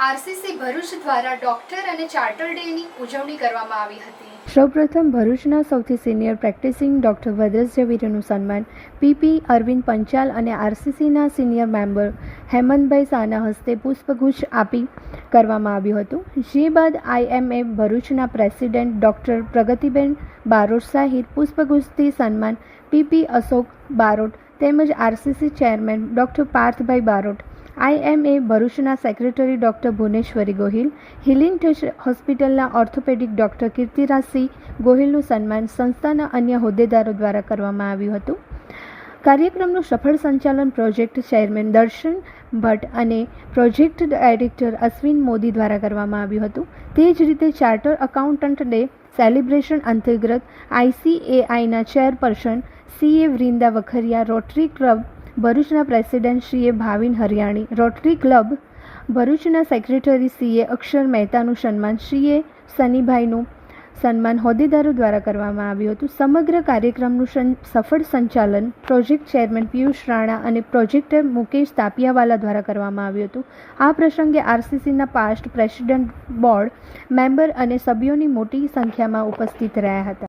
RCC Bharuch દ્વારા doctor અને charter ડેની ઉજવણી કરવામાં આવી હતી. સૌપ્રથમ ભરૂચના સૌથી સિનિયર પ્રેક્ટિસિંગ ડોક્ટર ભદ્રેશ ઝવેરીનું સન્માન પીપી અરવિંદ પંચાલ અને આરસીસીના સિનિયર મેમ્બર હેમંતભાઈ શાહના હસ્તે પુષ્પગુચ્છ આપી કરવામાં આવ્યું હતું. જે બાદ આઈએમએ ભરૂચના પ્રેસિડેન્ટ ડોક્ટર પ્રગતિબેન બારોટ સહિત પુષ્પગુચ્છથી સન્માન પીપી અશોક બારોટ તેમજ આરસીસી ચેરમેન ડોક્ટર પાર્થભાઈ બારોટ, આઈએમએ ભરૂચના secretary doctor Bhuvneshwari Gohil, healing touch હોસ્પિટલના ઓર્થોપેડિક ડોક્ટર કીર્તિરાજસિંહ ગોહિલનું સન્માન સંસ્થાના અન્ય હોદ્દેદારો દ્વારા કરવામાં આવ્યું હતું. કાર્યક્રમનું સફળ સંચાલન પ્રોજેક્ટ ચેરમેન દર્શન ભટ્ટ અને પ્રોજેક્ટ ડાયરેક્ટર અશ્વિન મોદી દ્વારા કરવામાં આવ્યું હતું. તે જ રીતે ચાર્ટર એકાઉન્ટન્ટ ડે સેલિબ્રેશન અંતર્ગત આઈસીએઆઈના chairperson CA Vrinda Vakharia, Rotary club ભરૂચના president CA Bhavin Hariyani, Rotary club ભરૂચના સેક્રેટરી સીએ અક્ષર મહેતાનું સન્માન, સીએ સનીભાઈનું સન્માન હોદ્દેદારો દ્વારા કરવામાં આવ્યું હતું. સમગ્ર કાર્યક્રમનું સફળ સંચાલન પ્રોજેક્ટ ચેરમેન પિયુષ રાણા અને પ્રોજેક્ટર મુકેશ તાપિયાવાલા દ્વારા કરવામાં આવ્યું હતું. આ પ્રસંગે આરસીસીના પાસ્ટ પ્રેસિડેન્ટ, બોર્ડ મેમ્બર અને સભ્યોની મોટી સંખ્યામાં ઉપસ્થિત રહ્યા હતા.